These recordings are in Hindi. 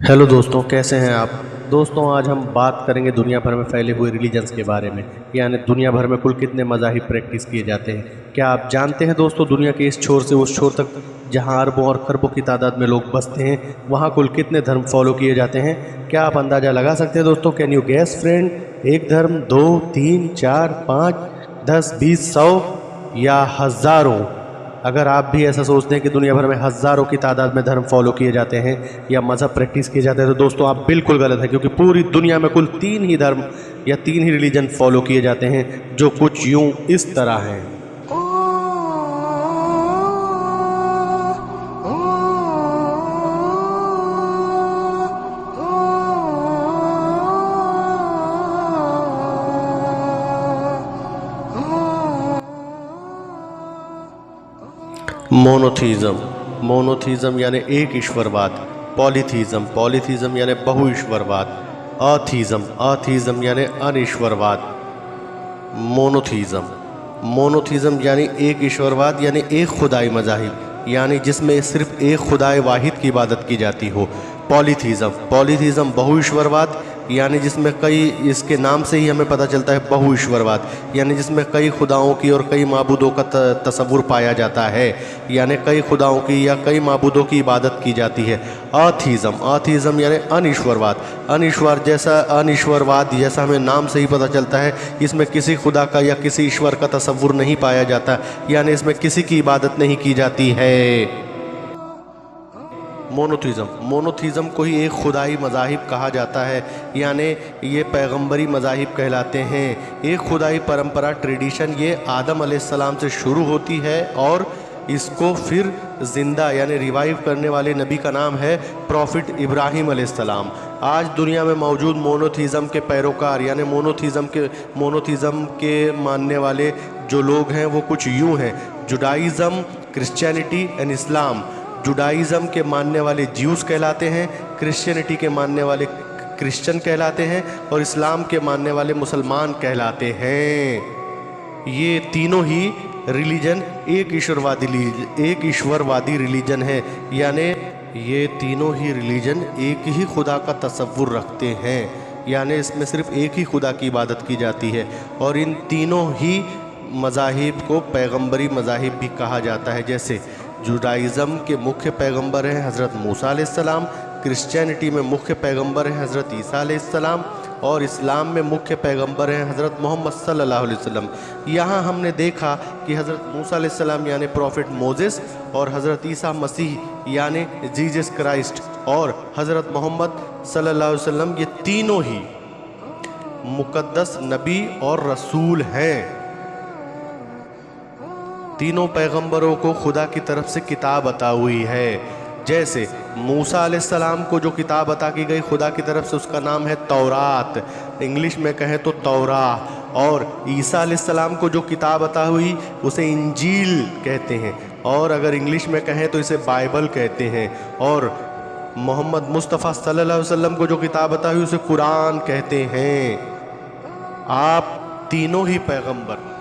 हेलो दोस्तों, कैसे हैं आप। दोस्तों, आज हम बात करेंगे दुनिया भर में फैले हुए रिलीजन्स के बारे में। यानी दुनिया भर में कुल कितने मज़ाहिब प्रैक्टिस किए जाते हैं। क्या आप जानते हैं दोस्तों, दुनिया के इस छोर से उस छोर तक जहां अरबों और खरबों की तादाद में लोग बसते हैं, वहां कुल कितने धर्म फॉलो किए जाते हैं। क्या आप अंदाज़ा लगा सकते हैं दोस्तों। Can you gas friend. एक धर्म, दो, तीन, चार, पाँच, 10, 20, 100 या हज़ारों। अगर आप भी ऐसा सोचते हैं कि दुनिया भर में हज़ारों की तादाद में धर्म फॉलो किए जाते हैं या मज़हब प्रैक्टिस किए जाते हैं, तो दोस्तों आप बिल्कुल गलत है। क्योंकि पूरी दुनिया में कुल 3 ही धर्म या 3 ही रिलीजन फॉलो किए जाते हैं, जो कुछ यूं इस तरह हैं। मोनोथीज़म। मोनोथीज़म यानी एक ईश्वरवाद। पॉलीथीज़म। पॉलीथीज़म यानी बहु ईश्वरवाद। अथीज़म। अथीज़म यानी अनिश्वरवाद। मोनोथीज़म। मोनोथीज़म यानी एक ईश्वरवाद, यानी एक खुदाई मज़ाहिब, यानी जिसमें सिर्फ एक खुदाए वाहिद की इबादत की जाती हो। पॉलीथीज़म। पॉलीथीज़म बहु ईश्वरवाद, यानी जिसमें कई, इसके नाम से ही हमें पता चलता है बहु ईश्वरवाद, यानी जिसमें कई खुदाओं की और कई माबूदों का तसव्वुर पाया जाता है, यानी कई खुदाओं की या कई माबूदों की इबादत की जाती है। अथीज़म। अथीज़म यानी अनिश्वरवाद। अनिश्वरवाद जैसा हमें नाम से ही पता चलता है, इसमें किसी खुदा का या किसी ईश्वर का तसव्वुर नहीं पाया जाता, यानी इसमें किसी की इबादत नहीं की जाती है। मोनोथीज़म। मोनोथीज़म को ही एक खुदाई मज़ाहिब कहा जाता है, यानी ये पैगंबरी मज़ाहिब कहलाते हैं। एक खुदाई परंपरा, ट्रेडिशन, ये आदम अलैहिस्सलाम से शुरू होती है और इसको फिर ज़िंदा यानी रिवाइव करने वाले नबी का नाम है प्रॉफिट इब्राहिम अलैहिस्सलाम। आज दुनिया में मौजूद मोनोथीज़म के पैरोकार यानी मोनोथीज़म के मानने वाले जो लोग हैं वो कुछ यूँ हैं: Judaism, Christianity and Islam. Judaism के मानने वाले ज्यूस कहलाते हैं, क्रिश्चियनिटी के मानने वाले क्रिश्चियन कहलाते हैं और इस्लाम के मानने वाले मुसलमान कहलाते हैं। ये तीनों ही रिलीजन एक ईश्वरवादी रिलीजन है, यानी ये तीनों ही रिलीजन एक ही खुदा का तसव्वुर रखते हैं, यानी इसमें सिर्फ एक ही खुदा की इबादत की जाती है। और इन तीनों ही मज़ाहिब को पैगंबरी मज़ाहिब भी कहा जाता है। जैसे जुडाइज़म के मुख्य पैगंबर हैं हज़रत मूसा अलैहिस्सलाम, क्रिश्चियनिटी में मुख्य पैगंबर हैं हज़रत ईसा अलैहिस्सलाम और इस्लाम में मुख्य पैगंबर हैं हज़रत मोहम्मद सल्लल्लाहु अलैहि वसल्लम। यहाँ हमने देखा कि हज़रत मूसा अलैहिस्सलाम यानी प्रॉफिट मोसेस और हज़रत ईसा मसीह यानी जीसस क्राइस्ट और हज़रत मोहम्मद सल्लल्लाहु अलैहि वसल्लम, ये तीनों ही मुक़द्दस नबी और रसूल हैं। तीनों पैगंबरों को खुदा की तरफ से किताब अता हुई है। जैसे मूसा अलैहिस्सलाम को जो किताब अता की गई खुदा की तरफ से, उसका नाम है तौरात, इंग्लिश में कहें तो तौराह। और ईसा अलैहिस्सलाम को जो किताब अता हुई उसे इंजील कहते हैं, और अगर इंग्लिश में कहें तो इसे बाइबल कहते हैं। और मोहम्मद मुस्तफ़ा सल्लल्लाहु अलैहि वसल्लम को जो किताब अता हुई उसे कुरान कहते हैं। आप तीनों ही पैगंबर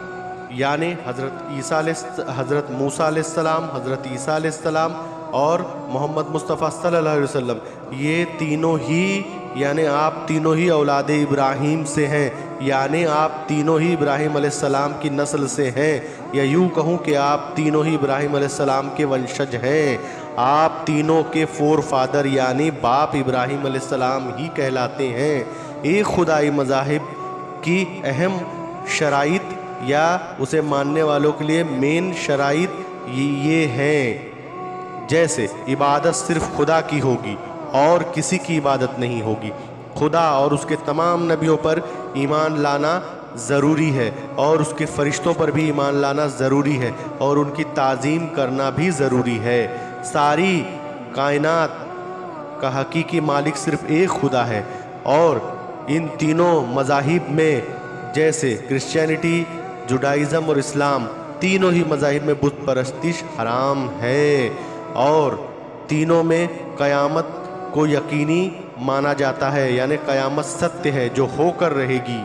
यानी हज़रत मूसा अलैहिस्सलाम, हज़रत ईसा अलैहिस्सलाम और मोहम्मद मुस्तफ़ा सल्लल्लाहु अलैहि वसल्लम, ये तीनों ही यानी आप तीनों ही औलाद इब्राहीम से हैं, यानी आप तीनों ही इब्राहीम अलैहिस्सलाम की नस्ल से हैं, या यूँ कहूँ कि आप तीनों ही इब्राहीम अलैहिस्सलाम के वंशज हैं। आप तीनों के फोर फादर यानी बाप इब्राहीम अलैहिस्सलाम ही कहलाते हैं। एक खुदाई मज़ाहिब की अहम शराइत या उसे मानने वालों के लिए मेन शराइत ये हैं। जैसे इबादत सिर्फ खुदा की होगी और किसी की इबादत नहीं होगी। खुदा और उसके तमाम नबियों पर ईमान लाना ज़रूरी है और उसके फ़रिश्तों पर भी ईमान लाना ज़रूरी है और उनकी ताज़ीम करना भी ज़रूरी है। सारी कायनात का हकीकी मालिक सिर्फ एक खुदा है और इन तीनों मज़ाहिब में जैसे क्रिश्चियनिटी, जुडाइज़म और इस्लाम, तीनों ही मज़ाहिब में बुत परस्तिश हराम है और तीनों में क़यामत को यकीनी माना जाता है, यानी क़यामत सत्य है जो होकर रहेगी।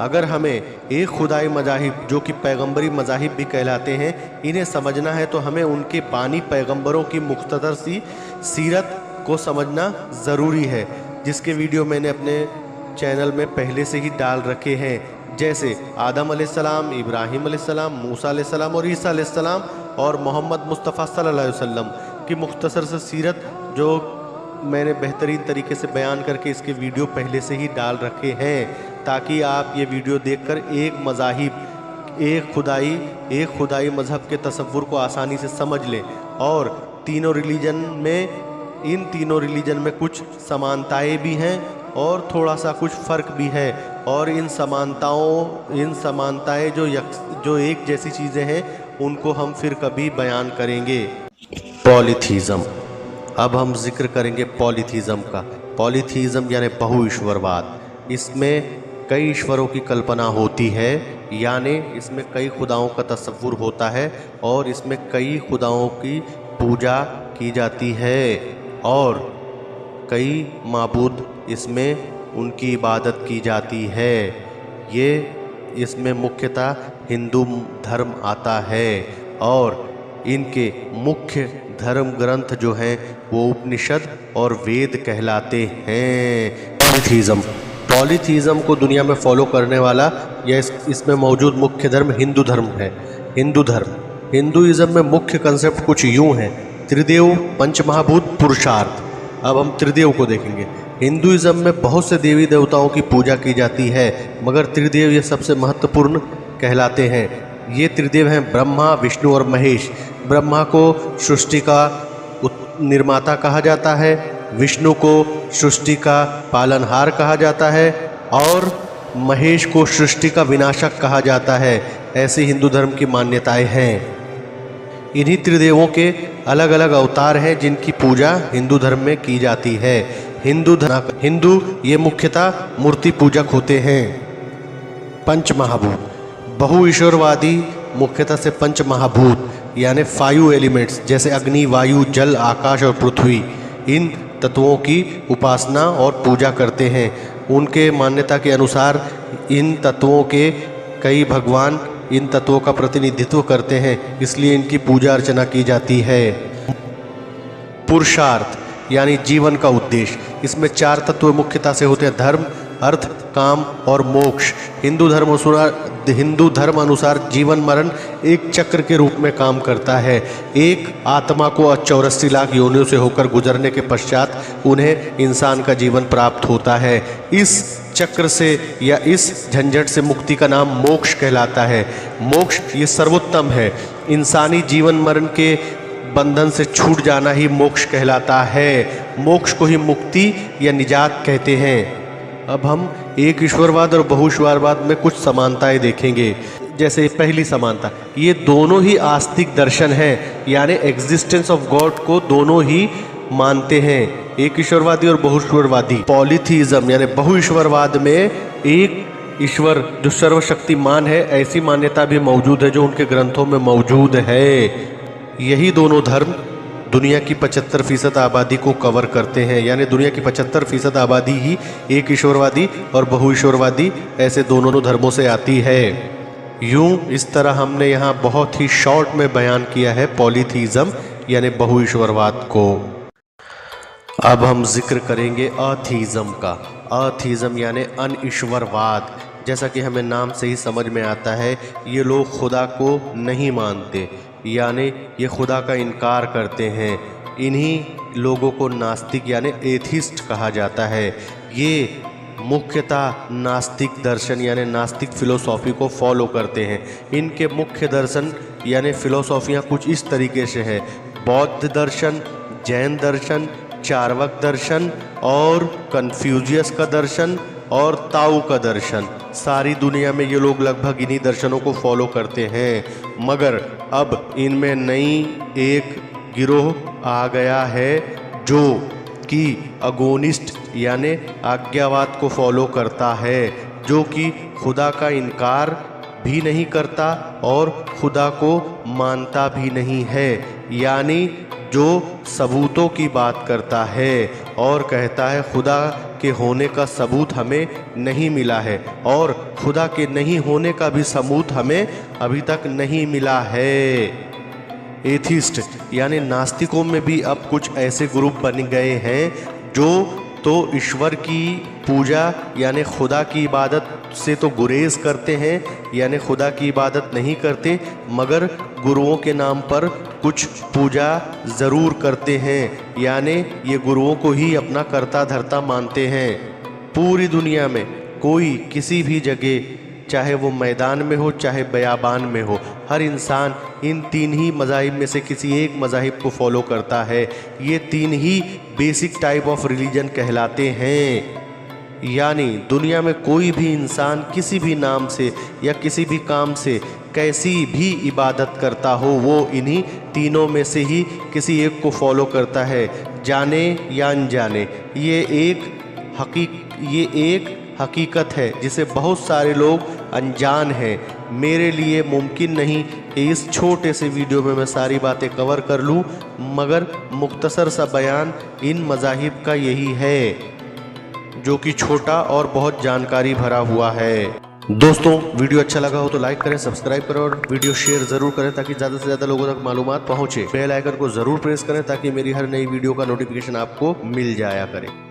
अगर हमें एक खुदाई मज़ाहिब जो कि पैगंबरी मज़ाहिब भी कहलाते हैं, इन्हें समझना है तो हमें उनके बानी पैगंबरों की मुख्तसर सी सीरत को समझना ज़रूरी है, जिसके वीडियो मैंने अपने चैनल में पहले से ही डाल रखे हैं, जैसे आदम अलैहिस्सलाम, इब्राहिम अलैहिस्सलाम, मूसा अलैहिस्सलाम और ईसा अलैहिस्सलाम और मोहम्मद मुस्तफ़ा सल्लल्लाहु अलैहि वसल्लम की मुख्तसर से सीरत, जो मैंने बेहतरीन तरीके से बयान करके इसके वीडियो पहले से ही डाल रखे हैं, ताकि आप ये वीडियो देखकर एक मज़ाहिब, एक खुदाई मज़हब के तसव्वुर को आसानी से समझ लें। और इन तीनों रिलीजन में कुछ समानताएं भी हैं और थोड़ा सा कुछ फ़र्क भी है, और इन समानताएं जो एक जैसी चीज़ें हैं उनको हम फिर कभी बयान करेंगे। पॉलीथीज़म। अब हम जिक्र करेंगे पॉलीथीज़म का। पॉलीथीज़म यानी बहुईश्वरवाद। इसमें कई ईश्वरों की कल्पना होती है, यानी इसमें कई खुदाओं का तसव्वुर होता है और इसमें कई खुदाओं की पूजा की जाती है और कई माबूद इसमें उनकी इबादत की जाती है। ये इसमें मुख्यतः हिंदू धर्म आता है और इनके मुख्य धर्म ग्रंथ जो हैं वो उपनिषद और वेद कहलाते हैं। पॉलीथीज़म को दुनिया में फॉलो करने वाला या इसमें मौजूद मुख्य धर्म हिंदू धर्म है। हिंदुइज़्म में मुख्य कंसेप्ट कुछ यूँ हैं: त्रिदेव, पंचमहाभूत, पुरुषार्थ। अब हम त्रिदेव को देखेंगे। हिंदुइज़्म में बहुत से देवी देवताओं की पूजा की जाती है, मगर त्रिदेव ये सबसे महत्वपूर्ण कहलाते हैं। ये त्रिदेव हैं ब्रह्मा, विष्णु और महेश। ब्रह्मा को सृष्टि का निर्माता कहा जाता है, विष्णु को सृष्टि का पालनहार कहा जाता है और महेश को सृष्टि का विनाशक कहा जाता है। ऐसी हिंदू धर्म की मान्यताएं हैं। इन्हीं त्रिदेवों के अलग अलग अवतार हैं जिनकी पूजा हिंदू धर्म में की जाती है। हिंदू ये मुख्यतः मूर्ति पूजक होते हैं। पंचमहाभूत। बहुईश्वरवादी मुख्यतः से पंचमहाभूत यानी 5 एलिमेंट्स जैसे अग्नि, वायु, जल, आकाश और पृथ्वी, इन तत्वों की उपासना और पूजा करते हैं। उनके मान्यता के अनुसार इन तत्वों के कई भगवान इन तत्वों का प्रतिनिधित्व करते हैं, इसलिए इनकी पूजा अर्चना की जाती है। पुरुषार्थ यानी जीवन का उद्देश्य। इसमें 4 तत्व मुख्यतः से होते हैं: धर्म, अर्थ, काम और मोक्ष। हिंदू धर्म अनुसार जीवन मरण एक चक्र के रूप में काम करता है। एक आत्मा को 84 लाख योनियों से होकर गुजरने के पश्चात उन्हें इंसान का जीवन प्राप्त होता है। इस चक्र से या इस झंझट से मुक्ति का नाम मोक्ष कहलाता है। मोक्ष ये सर्वोत्तम है। इंसानी जीवन मरण के बंधन से छूट जाना ही मोक्ष कहलाता है। मोक्ष को ही मुक्ति या निजात कहते हैं। अब हम एक ईश्वरवाद और बहुईश्वरवाद में कुछ समानताएं देखेंगे। जैसे पहली समानता, ये दोनों ही आस्तिक दर्शन हैं, यानी एग्जिस्टेंस ऑफ गॉड को दोनों ही मानते हैं, एक ईश्वरवादी और बहुईश्वरवादी। पॉलीथीज़म यानी बहुईश्वरवाद में एक ईश्वर जो सर्वशक्तिमान है, ऐसी मान्यता भी मौजूद है जो उनके ग्रंथों में मौजूद है। यही दोनों धर्म दुनिया की 75% आबादी को कवर करते हैं, यानी दुनिया की 75% आबादी ही एक ईश्वरवादी और बहुईश्वरवादी ऐसे दोनों धर्मों से आती है। यूं इस तरह हमने यहाँ बहुत ही शॉर्ट में बयान किया है पॉलीथीज़म यानी बहुईश्वरवाद को। अब हम जिक्र करेंगे अथीज़म का। अथीज़म यानी अनईश्वरवाद। जैसा कि हमें नाम से ही समझ में आता है, ये लोग खुदा को नहीं मानते, यानी ये खुदा का इनकार करते हैं। इन्हीं लोगों को नास्तिक यानी एथिस्ट कहा जाता है। ये मुख्यतः नास्तिक दर्शन यानी नास्तिक फिलोसॉफी को फॉलो करते हैं। इनके मुख्य दर्शन यानी फिलोसॉफियाँ कुछ इस तरीके से है: बौद्ध दर्शन, जैन दर्शन, चार्वाक दर्शन और कन्फ्यूशियस का दर्शन और ताओ का दर्शन। सारी दुनिया में ये लोग लगभग इन्हीं दर्शनों को फॉलो करते हैं, मगर अब इनमें नई एक गिरोह आ गया है जो कि अगोनिस्ट यानी आज्ञावाद को फॉलो करता है, जो कि खुदा का इनकार भी नहीं करता और खुदा को मानता भी नहीं है, यानी जो सबूतों की बात करता है और कहता है खुदा के होने का सबूत हमें नहीं मिला है और खुदा के नहीं होने का भी सबूत हमें अभी तक नहीं मिला है। एथिस्ट यानी नास्तिकों में भी अब कुछ ऐसे ग्रुप बन गए हैं जो तो ईश्वर की पूजा यानी खुदा की इबादत से तो गुरेज करते हैं, यानी खुदा की इबादत नहीं करते, मगर गुरुओं के नाम पर कुछ पूजा ज़रूर करते हैं, यानी ये गुरुओं को ही अपना कर्ता धर्ता मानते हैं। पूरी दुनिया में कोई किसी भी जगह, चाहे वो मैदान में हो चाहे बयाबान में हो, हर इंसान इन तीन ही मज़ाहिब में से किसी एक मज़ाहिब को फॉलो करता है। ये तीन ही बेसिक टाइप ऑफ रिलीजन कहलाते हैं। यानी दुनिया में कोई भी इंसान किसी भी नाम से या किसी भी काम से कैसी भी इबादत करता हो, वो इन्हीं तीनों में से ही किसी एक को फॉलो करता है, जाने या अनजाने। ये एक हकीकत है जिसे बहुत सारे लोग अनजान हैं। मेरे लिए मुमकिन नहीं कि इस छोटे से वीडियो में मैं सारी बातें कवर कर लूँ, मगर मुख्तसर सा बयान इन मज़ाहिब का यही है जो कि छोटा और बहुत जानकारी भरा हुआ है। दोस्तों, वीडियो अच्छा लगा हो तो लाइक करें, सब्सक्राइब करें और वीडियो शेयर ज़रूर करें ताकि ज़्यादा से ज़्यादा लोगों तक मालूमात पहुँचे। बेल आइकन को ज़रूर प्रेस करें ताकि मेरी हर नई वीडियो का नोटिफिकेशन आपको मिल जाया करे।